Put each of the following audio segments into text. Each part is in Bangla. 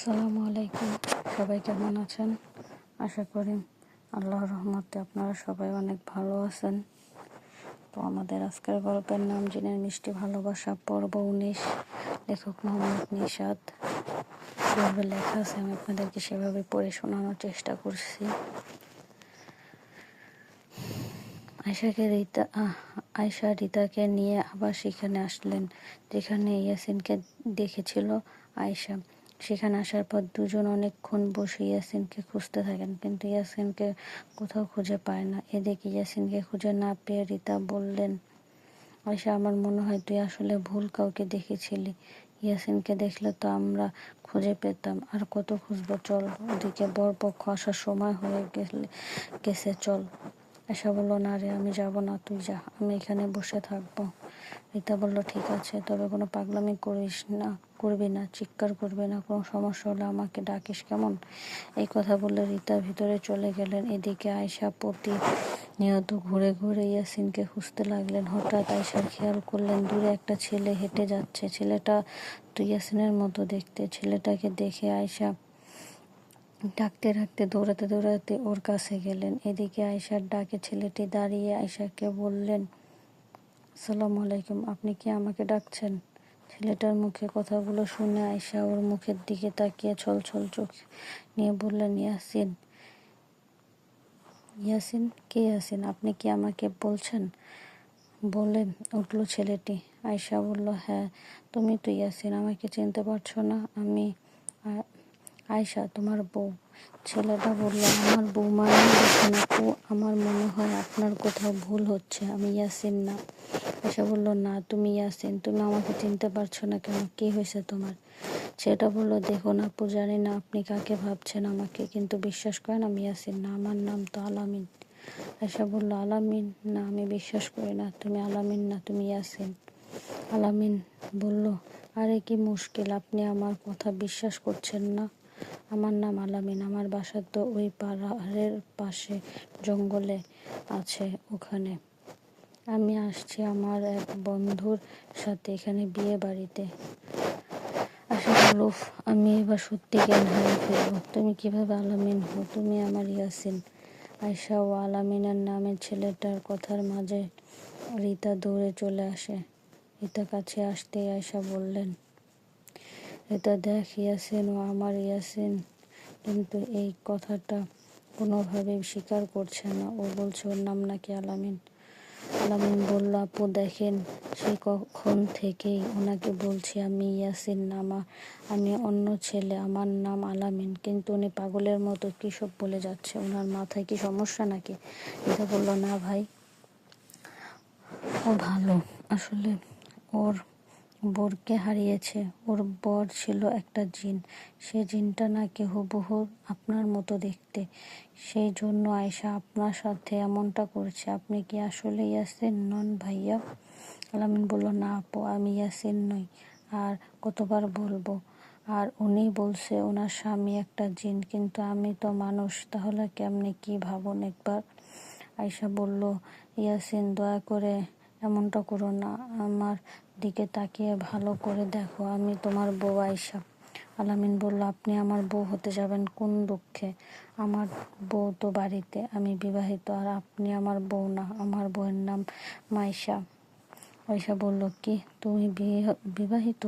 আসসালামু আলাইকুম। সবাই কেমন আছেন? আশা করি আল্লাহর রহমতে আপনারা সবাই অনেক ভালো আছেন। তো আমাদের আজকের গল্পের নাম জিনের মিষ্টি ভালোবাসা, পর্ব 19। লেখক মোহাম্মদ নিশাত। যেভাবে লেখা আছে আমি আপনাদেরকে সেভাবে পড়ে শোনানোর চেষ্টা করছি। আয়শা রিতাকে নিয়ে আবার সেখানে আসলেন যেখানে ইয়াসিনকে দেখেছিল আয়শা। সেখানে আসার পর দুজন অনেকক্ষণ বসে ইয়াসিনকে খুঁজতে থাকেন, কিন্তু ইয়াসিনকে কোথাও খুঁজে পায় না। এদিকে ইয়াসিনকে খুঁজে না পেয়ে রিতা বললেন, আয়শা, আমার মনে হয় তুই আসলে ভুল কাউকে দেখেছিলি। ইয়াসিনকে দেখলে তো আমরা খুঁজে পেতাম, আর কত খুঁজবো। চল, ওদিকে বরপক্ষ আসার সময় হয়ে গেছে, চল। আয়শা বলল, না রে, আমি যাব না, তুই যা, আমি এখানে বসে থাকবো। রিতা বলল, ঠিক আছে, তবে কোনো পাগলামি করবি না, চিৎকার করবি না, কোনো সমস্যা হলে আমাকে ডাকিস, কেমন? এই কথা বলে রিতা ভিতরে চলে গেলেন। এদিকে আয়শা প্রতিনিয়ত ঘুরে ঘুরে ইয়াসিনকে খুঁজতে লাগলেন। হঠাৎ আয়শা খেয়াল করলেন দূরে একটা ছেলে হেঁটে যাচ্ছে। ছেলেটা তো ইয়াসিনের মতো দেখতে। ছেলেটাকে দেখে আয়শা ডাকতে ডাকতে দৌড়াতে ওর কাছে গেলেন। এদিকে আয়শার ডাকে ছেলেটি দাঁড়িয়ে আয়শাকে বললেন, আসসালামু আলাইকুম, আপনি কি আমাকে ডাকছেন? ছেলেটার মুখে কথাগুলো শুনে আয়শা ওর মুখের দিকে তাকিয়ে ছলছল চোখ নিয়ে বললেন, ইয়াসিন। ইয়াসিন? কে ইয়াসিন? আপনি কি আমাকে বলছেন? বলে উঠল ছেলেটি। আয়শা বলল, হ্যাঁ, তুমি তো ইয়াসিন, আমাকে চিনতে পারছো না? আমি আয়শা, তোমার বউ। ছেলেটা বলল, আমার বউ মানে? দেখুন আপু, আমার মনে হয় আপনার কোথাও ভুল হচ্ছে, আমি ইয়াসিন না। আয়শা বলল, না, তুমি ইয়াসিন। তুমি আমাকে চিনতে পারছো না কেন? কি হয়েছে তোমার? ছেলেটা বলল, দেখুন আপু, জানি না আপনি কাকে ভাবছেন আমাকে, কিন্তু বিশ্বাস করেন আমি ইয়াসিন না, আমার নাম তো আলামিন। আয়শা বলল, আলামিন? না, আমি বিশ্বাস করি না, তুমি আলামিন না, তুমি ইয়াসিন। আলামিন বলল, আরে কি মুশকিল, আপনি আমার কথা বিশ্বাস করছেন না? আমার নাম আলামিন, আমার বাসা তো ওই পাহাড়ের পাশে জঙ্গলে আছে, ওখানে। আমি আসছি আমার এক বন্ধুর সাথে এখানে বিয়ে বাড়িতে। আশা বলল, আমি এবার সত্যি জ্ঞান হারিয়ে ফেলবো। তুমি কিভাবে আলামিন হো? তুমি আমার ইয়াসিন। আয়শা ও আলামিনের নামের ছেলেটার কথার মাঝে রিতা দৌড়ে চলে আসে। রিতা কাছে আসতেই আয়শা বললেন, রিতা, দেখ, ইয়াসিন ও আমার ইয়াসিন কিন্তু এই কথাটা কোনোভাবেই স্বীকার করছে না। ও বলছে ওর নাম নাকি আলামিন। আলামিন বলল, আপু দেখেন, সেই কখন থেকেই ওনাকে বলছি আমি ইয়াসিন না, আমি অন্য ছেলে, আমার নাম আলামিন, কিন্তু উনি পাগলের মতো কী সব বলে যাচ্ছে। ওনার মাথায় কি সমস্যা নাকি? এটা বলল, না ভাই, ও ভালো। আসলে ওর বরকে হারিয়েছে। ওর বর ছিল একটা জিন। সে জিনটা নাকি হুবহু আপনার মতো দেখতে। সেই জন্য আয়শা আপনার সাথে এমনটা করছে। আপনি কি আসলে ইয়াসিন নন ভাইয়া? আলামিন বলল, না আপু, আমি ইয়াসিন নই। আর কতবার বলবো? আর উনি বলছে ওনার স্বামী একটা জিন, কিন্তু আমি তো মানুষ। তাহলে কেমনে, কি ভাবুন একবার। আয়শা বলল, ইয়াসিন, দয়া করে এমনটা করো না, আমার দিকে তাকিয়ে ভালো করে দেখো, আমি তোমার বউ আয়শা। আলামিন বলল, আপনি আমার বউ হতে যাবেন কোন দুঃখে? আমার বউ তো বাড়িতে, আমি বিবাহিত, আর আপনি আমার বউ না। আমার বউয়ের নাম মাইশা। আয়শা বলল, কি, তুমি বিবাহিত?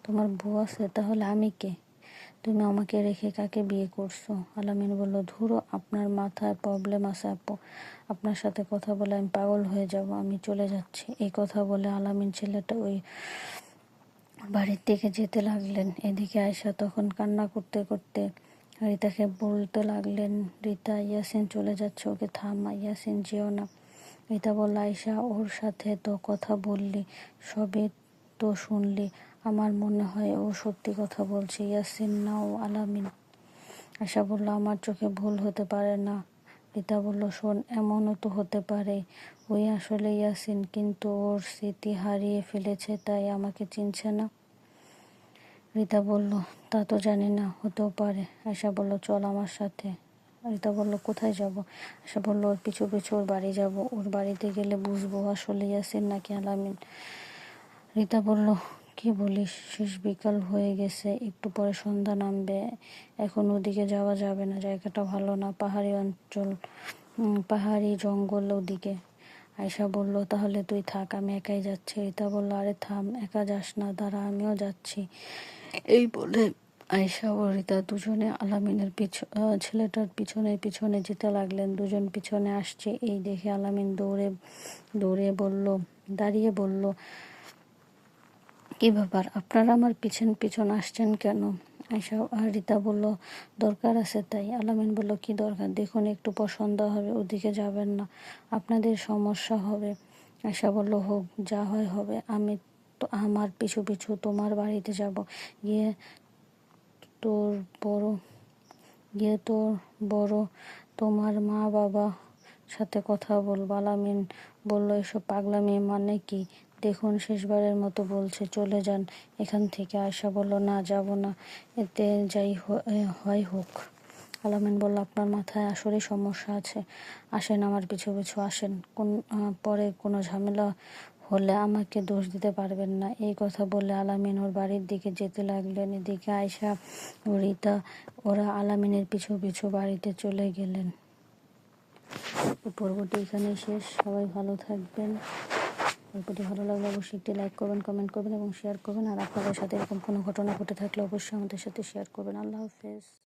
তোমার বউ আছে? তাহলে আমি কে? তুমি আমাকে রেখে কাকে বিয়ে করছো? আলামিন বলল, ধুরো, আপনার মাথায় প্রবলেম আছে আপু, আপনার সাথে কথা বলে আমি পাগল হয়ে যাব, আমি চলে যাচ্ছি। এই কথা বলে আলামিন ছেলেটা ওই বাড়ির দিকে যেতে লাগলেন। এদিকে আয়শা তখন কান্না করতে করতে রিতাকে বলতে লাগলেন, রিতা, ইয়াসিন চলে যাচ্ছে, ওকে থামা, ইয়াসিন যেও না। রিতা বলল, আয়শা, ওর সাথে তো কথা বললি, সবই তো শুনলি, আমার মনে হয় ও সত্যি কথা বলছে, ইয়াসিন না ও আলামিন। আয়শা বলল, আমার চোখে ভুল হতে পারে না। রিতা বলল, শোন, এমনও তো হতে পারে ওই আসলে ইয়াসিন, কিন্তু ওর স্মৃতি হারিয়ে ফেলেছে, তাই আমাকে চিনছে না। রিতা বলল, তা তো জানি না, হতেও পারে। আয়শা বলল, চল আমার সাথে। রিতা বলল, কোথায় যাব? আয়শা বলল, ওর পিছু পিছু ওর বাড়ি যাব, ওর বাড়িতে গেলে বুঝবো আসলে ইয়াসিন নাকি আলামিন। রিতা বলল, কি কি বলিস, শেষ বিকাল হয়ে গেছে, একটু পরে সন্ধ্যা নামবে, এখন ওদিকে যাওয়া যাবে না, জায়গাটা ভালো না, পাহাড়ি অঞ্চল, পাহাড়ি জঙ্গল ওদিকে। আয়শা বলল, তাহলে তুই থাক, আমি একাই যাচ্ছি। রিতা বলল, আরে থাম, একা যাস না, দাঁড়া, আমিও যাচ্ছি। এই বলে আয়শা ও রিতা দুজনে আলামিনের ছেলেটার পিছনে পিছনে যেতে লাগলেন। দুজন পিছনে আসছে এই দেখে আলামিন দৌড়ে দাঁড়িয়ে বলল, কি ব্যাপার, আপনারা আমার পিছন পিছন আসছেন কেন? আয়শা আর রিতা বলল, দরকার আছে তাই। আলামিন বলল, কি দরকার? দেখুন একটু পছন্দ হবে, ওদিকে যাবেন না, আপনাদের সমস্যা হবে। আয়শা বলল, হোক, যা হয় হবে, আমি তো আমার পিছু পিছু তোমার বাড়িতে যাব, গিয়ে তোর বড় গিয়ে তোর বড় তোমার মা বাবা সাথে কথা বলবো। আলামিন বলল, এসব পাগলামি মানে কি? দেখুন শেষবারের মতো বলছে, চলে যান এখান থেকে। আয়শা বলল, না, যাব না, এতে যাই হয় হোক। আলামিন বলল, আপনার মাথায় আসলে সমস্যা আছে, আসেন আমার পিছু পিছু আসেন, পরে কোনো ঝামেলা হলে আমাকে দোষ দিতে পারবেন না। এই কথা বলে আলামিন ওর বাড়ির দিকে যেতে লাগলেন। এদিকে আয়শা ও রিতা ওরা আলামিনের পিছু পিছু বাড়িতে চলে গেলেন। পর্বটি এখানেই শেষ। সবাই ভালো থাকবেন। গল্পটি ভালো লাগলে অবশ্যই একটি লাইক করবেন, কমেন্ট করবেন এবং শেয়ার করবেন। আর আপনাদের সাথে এরকম কোনো ঘটনা ঘটে থাকলে অবশ্যই আমাদের সাথে শেয়ার করবেন। আল্লাহ হাফেজ।